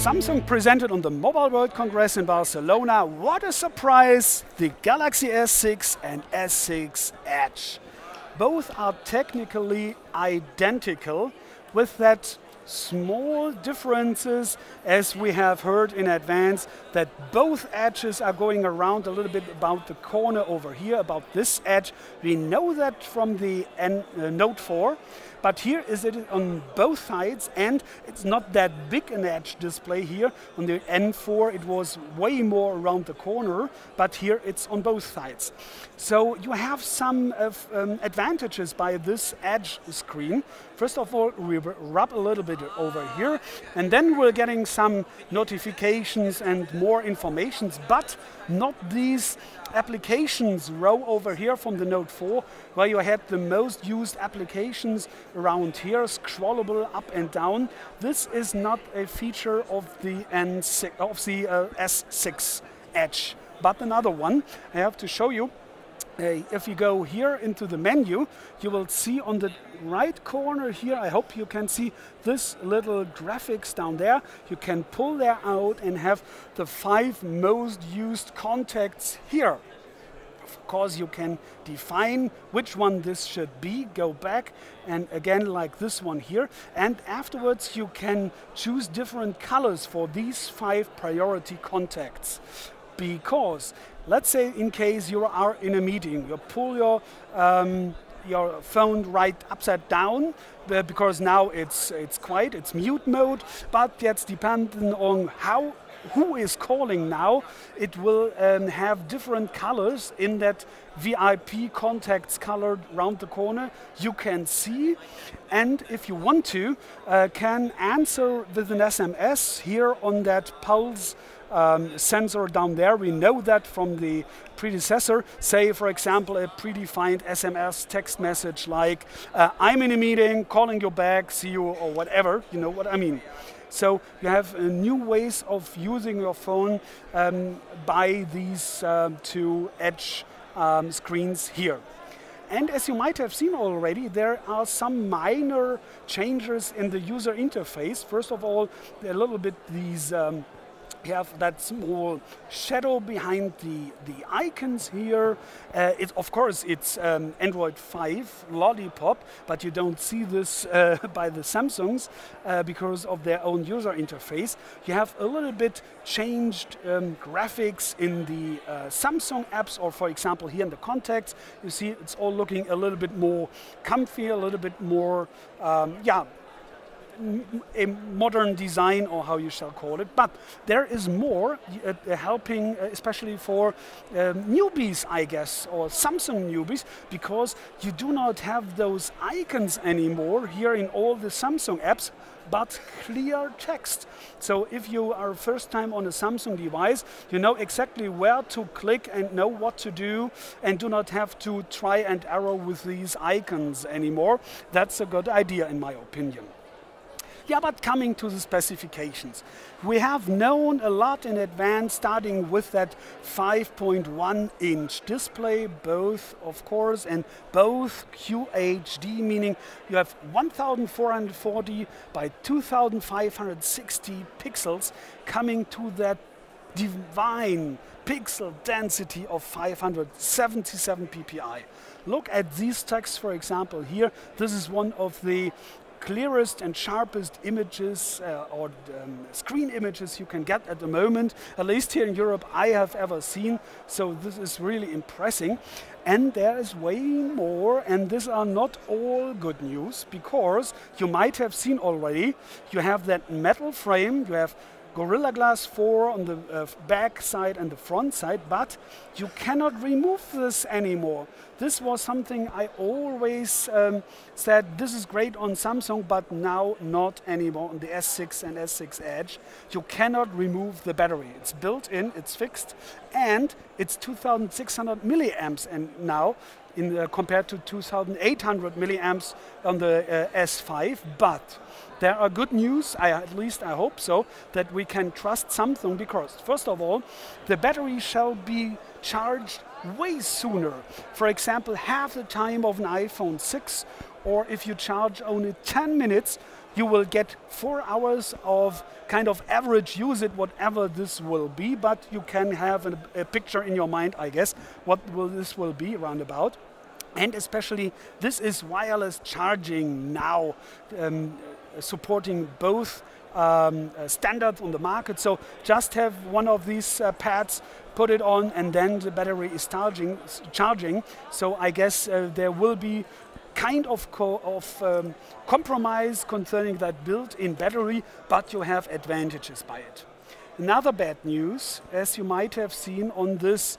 Samsung presented on the Mobile World Congress in Barcelona. What a surprise! The Galaxy S6 and S6 Edge. Both are technically identical with that small differences, as we have heard in advance, that both edges are going around a little bit about the corner over here, about this edge. We know that from the Note 4, but here is it on both sides, and it's not that big an edge display here. On the N4 it was way more around the corner, but here it's on both sides. So you have some advantages by this edge screen. First of all, we rub a little bit over here, and then we're getting some notifications and more informations, but not these applications row over here from the Note 4, where you had the most used applications around here, scrollable up and down. This is not a feature of the S6 Edge, but another one I have to show you. If you go here into the menu, you will see on the right corner here, I hope you can see this little graphics down there. You can pull that out and have the 5 most used contacts here. Of course, you can define which one this should be, go back, and again like this one here. And afterwards you can choose different colors for these 5 priority contacts. Because let's say in case you are in a meeting, you pull your phone right upside down, because now it's quiet, it's mute mode, but that's dependent on who is calling now. It will have different colors in that VIP contacts colored round the corner. You can see, and if you want to, can answer with an SMS here on that pulse sensor down there. We know that from the predecessor. Say, for example, a predefined SMS text message like, I'm in a meeting, calling you back, see you, or whatever, you know what I mean. So you have new ways of using your phone by these 2 edge screens here. And as you might have seen already, there are some minor changes in the user interface. First of all, a little bit these you have that small shadow behind the icons here. Of course, it's Android 5 Lollipop, but you don't see this by the Samsungs because of their own user interface. You have a little bit changed graphics in the Samsung apps, or for example here in the contacts, you see it's all looking a little bit more comfy, a little bit more, a modern design, or how you shall call it. But there is more helping, especially for newbies, I guess, or Samsung newbies, because you do not have those icons anymore here in all the Samsung apps, but clear text. So if you are first time on a Samsung device, you know exactly where to click and know what to do, and do not have to try and error with these icons anymore. That's a good idea in my opinion. Yeah, but coming to the specifications. We have known a lot in advance, starting with that 5.1-inch display, both, of course, and both QHD, meaning you have 1440 by 2560 pixels, coming to that divine pixel density of 577 ppi. Look at these texts, for example, here. This is one of the clearest and sharpest images or screen images you can get at the moment, at least here in Europe, I have ever seen. So this is really impressive. And there is way more, and these are not all good news, because you might have seen already, you have that metal frame, you have Gorilla Glass 4 on the back side and the front side, but you cannot remove this anymore. This was something I always said, this is great on Samsung, but now not anymore on the S6 and S6 Edge. You cannot remove the battery. It's built in, it's fixed, and it's 2600 milliamps, and now compared to 2800 milliamps on the S5, but there are good news, at least I hope so, that we can trust Samsung, because first of all, the battery shall be charged way sooner. For example, half the time of an iPhone 6, or if you charge only 10 minutes, You will get 4 hours of kind of average use it, whatever this will be, but you can have a picture in your mind, I guess, what this will be roundabout. And especially, this is wireless charging now, supporting both standards on the market. So just have one of these pads, put it on, and then the battery is charging. So I guess there will be kind of compromise concerning that built-in battery, but you have advantages by it. Another bad news, as you might have seen on this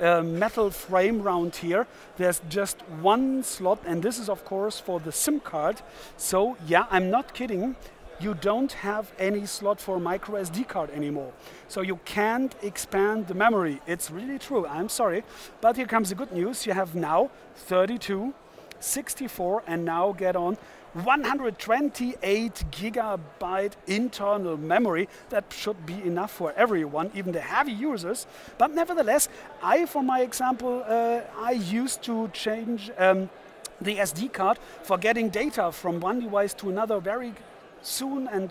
metal frame round here, there's just one slot, and this is of course for the SIM card. So yeah, I'm not kidding. You don't have any slot for micro SD card anymore. So you can't expand the memory. It's really true, I'm sorry. But here comes the good news. You have now 32, 64, and now get on 128 gigabyte internal memory. That should be enough for everyone, even the heavy users. But nevertheless, for my example, I used to change the SD card for getting data from one device to another very soon and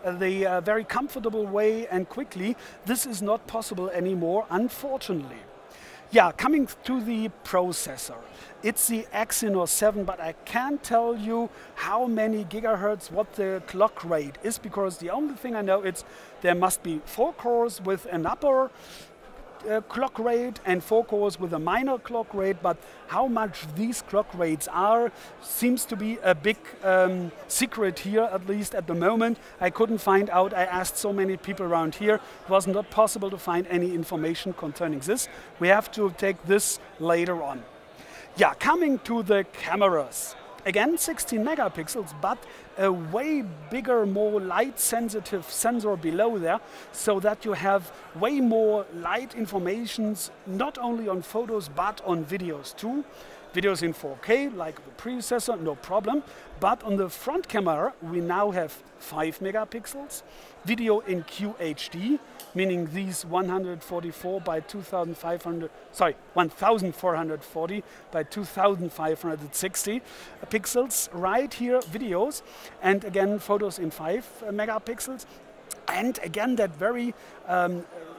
the very comfortable way and quickly. This is not possible anymore, unfortunately. Yeah, coming to the processor. It's the Exynos 7, but I can't tell you how many gigahertz, what the clock rate is, because the only thing I know is there must be 4 cores with an upper clock rate and 4 cores with a minor clock rate, but how much these clock rates are seems to be a big secret here, at least at the moment. I couldn't find out. I asked so many people around here. It was not possible to find any information concerning this. We have to take this later on. Yeah, coming to the cameras. Again, 16 megapixels, but a way bigger, more light-sensitive sensor below there, so that you have way more light informations, not only on photos, but on videos too. Videos in 4K, like the predecessor, no problem. But on the front camera, we now have 5 megapixels. Video in QHD, meaning these 144 by 2500, sorry, 1440 by 2560 pixels. Right here, videos, and again, photos in 5 megapixels. And again, that very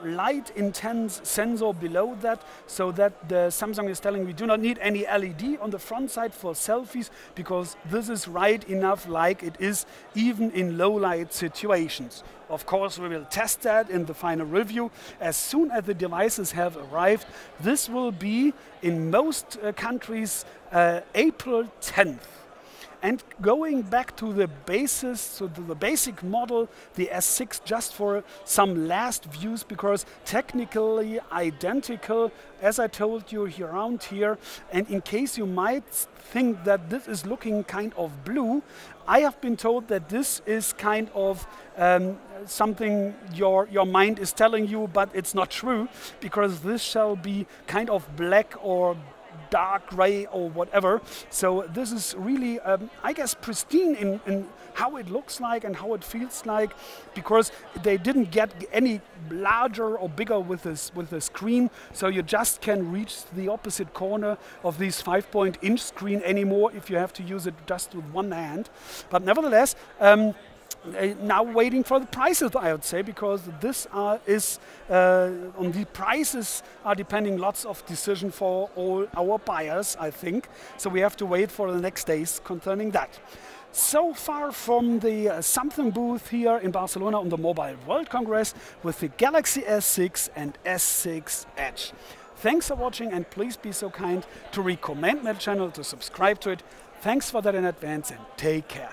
light intense sensor below that, so that the Samsung is telling we do not need any LED on the front side for selfies, because this is right enough like it is even in low light situations. Of course, we will test that in the final review as soon as the devices have arrived. This will be in most countries April 10th. And going back to the basis, to the basic model, the S6, just for some last views, because technically identical, as I told you here around here. And in case you might think that this is looking kind of blue, I have been told that this is kind of something your mind is telling you, but it's not true, because this shall be kind of black or dark gray or whatever. So this is really, I guess, pristine in how it looks like and how it feels like, because they didn't get any larger or bigger with the screen. So you just can reach the opposite corner of this 5-point-inch screen anymore if you have to use it just with one hand. But nevertheless, now waiting for the prices, I would say, because this is on the prices are depending lots of decision for all our buyers, I think. So we have to wait for the next days concerning that. So far from the Samsung booth here in Barcelona on the Mobile World Congress with the Galaxy S6 and S6 Edge. Thanks for watching, and please be so kind to recommend my channel, to subscribe to it. Thanks for that in advance, and take care.